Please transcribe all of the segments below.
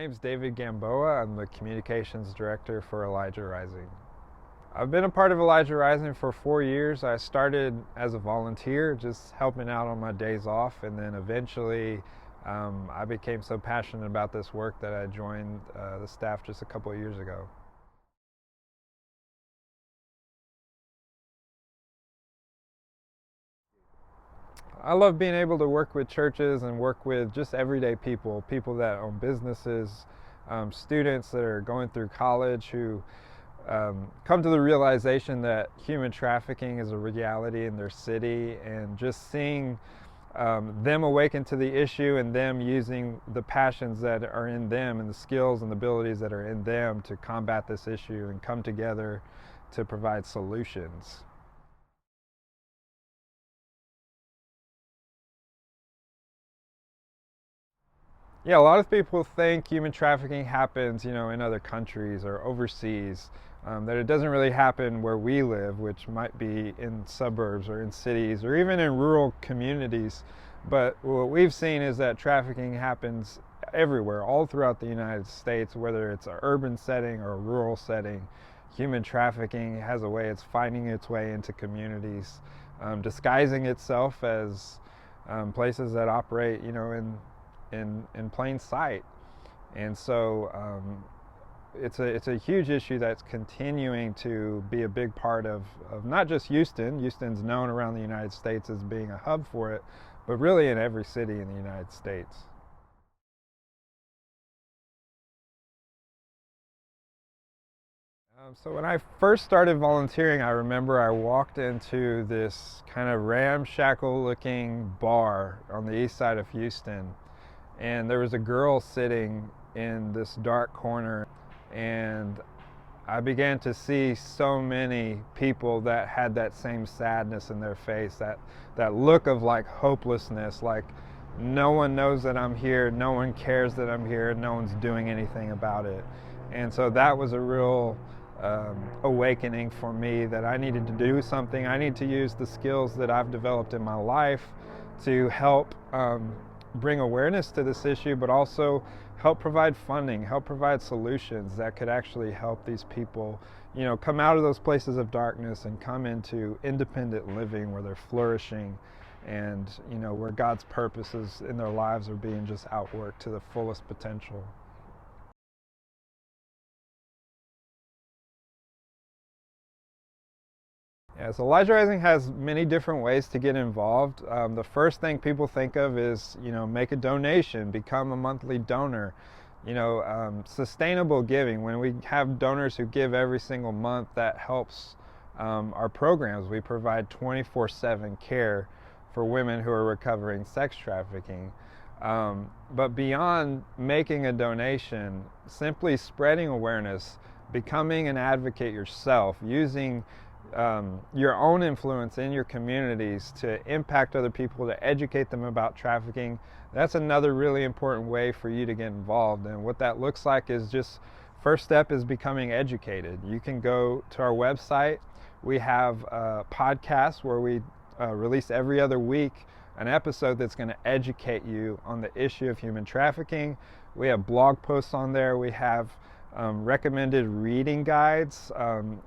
name's David Gamboa. I'm the communications director for Elijah Rising. I've been a part of Elijah Rising for 4 years. I started as a volunteer, just helping out on my days off, and then eventually I became so passionate about this work that I joined the staff just a couple of years ago. I love being able to work with churches and work with just everyday people, people that own businesses, students that are going through college who come to the realization that human trafficking is a reality in their city, and just seeing them awaken to the issue and them using the passions that are in them and the skills and abilities that are in them to combat this issue and come together to provide solutions. Yeah, a lot of people think human trafficking happens, in other countries or overseas. That it doesn't really happen where we live, which might be in suburbs or in cities or even in rural communities. But what we've seen is that trafficking happens everywhere, all throughout the United States, whether it's an urban setting or a rural setting. Human trafficking has a way, it's finding its way into communities, disguising itself as places that operate, in plain sight. And so it's a huge issue that's continuing to be a big part of not just Houston. Houston's known around the United States as being a hub for it, but really in every city in the United States. So when I first started volunteering, I remember I walked into this kind of ramshackle looking bar on the east side of Houston, and there was a girl sitting in this dark corner, and I began to see so many people that had that same sadness in their face, that look of like hopelessness, like no one knows that I'm here, no one cares that I'm here, no one's doing anything about it. And so that was a real awakening for me that I needed to do something. I need to use the skills that I've developed in my life to help bring awareness to this issue, but also help provide funding, help provide solutions that could actually help these people, come out of those places of darkness and come into independent living where they're flourishing, and where God's purposes in their lives are being just outworked to the fullest potential. Yeah, so Elijah Rising has many different ways to get involved. The first thing people think of is, make a donation, become a monthly donor. Sustainable giving. When we have donors who give every single month, that helps our programs. We provide 24/7 care for women who are recovering sex trafficking. But beyond making a donation, simply spreading awareness, becoming an advocate yourself, using your own influence in your communities to impact other people, to educate them about trafficking. That's another really important way for you to get involved. And what that looks like is just, first step is becoming educated. You can go to our website. We have a podcast where we release every other week an episode that's going to educate you on the issue of human trafficking. We have blog posts on there. We have recommended reading guides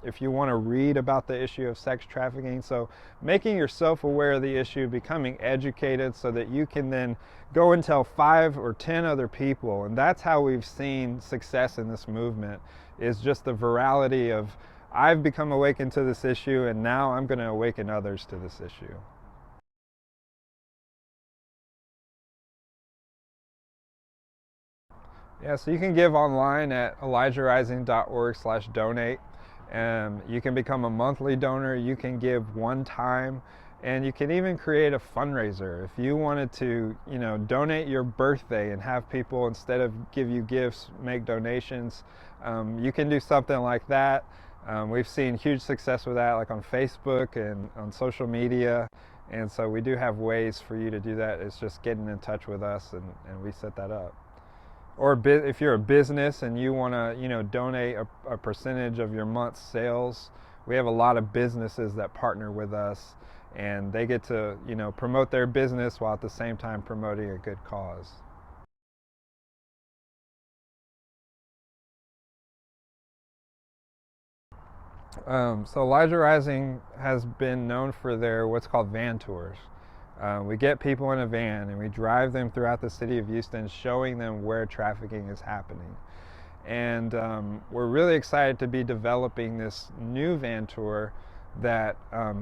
if you want to read about the issue of sex trafficking. So making yourself aware of the issue, becoming educated so that you can then go and tell 5 or 10 other people. And that's how we've seen success in this movement, is just the virality of, I've become awakened to this issue and now I'm going to awaken others to this issue. Yeah, so you can give online at elijahrising.org/donate. You can become a monthly donor, you can give one time, and you can even create a fundraiser. If you wanted to, donate your birthday and have people, instead of give you gifts, make donations, you can do something like that. We've seen huge success with that, like on Facebook and on social media. And so we do have ways for you to do that. It's just getting in touch with us, and we set that up. Or if you're a business and you want to, donate a percentage of your month's sales, we have a lot of businesses that partner with us, and they get to, promote their business while at the same time promoting a good cause. So Elijah Rising has been known for their what's called van tours. We get people in a van and we drive them throughout the city of Houston, showing them where trafficking is happening. And we're really excited to be developing this new van tour that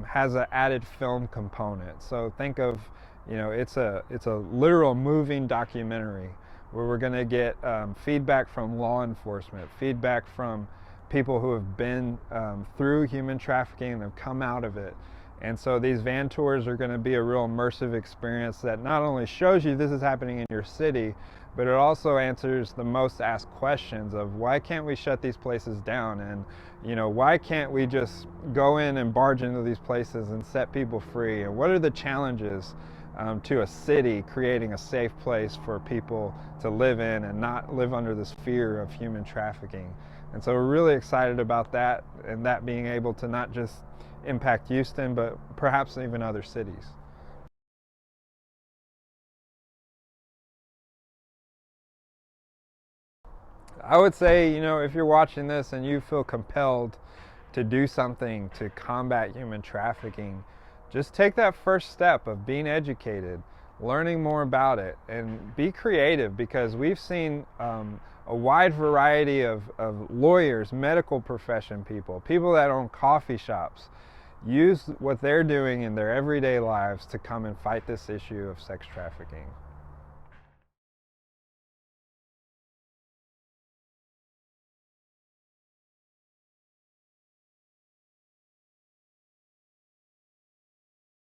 has an added film component. So think of, it's a literal moving documentary where we're going to get feedback from law enforcement, feedback from people who have been through human trafficking and have come out of it. And so these van tours are going to be a real immersive experience that not only shows you this is happening in your city, but it also answers the most asked questions of why can't we shut these places down, and why can't we just go in and barge into these places and set people free, and what are the challenges to a city creating a safe place for people to live in and not live under this fear of human trafficking. And so we're really excited about that, and that being able to not just impact Houston, but perhaps even other cities. I would say, if you're watching this and you feel compelled to do something to combat human trafficking, just take that first step of being educated, learning more about it, and be creative, because we've seen a wide variety of lawyers, medical profession people, people that own coffee shops, use what they're doing in their everyday lives to come and fight this issue of sex trafficking.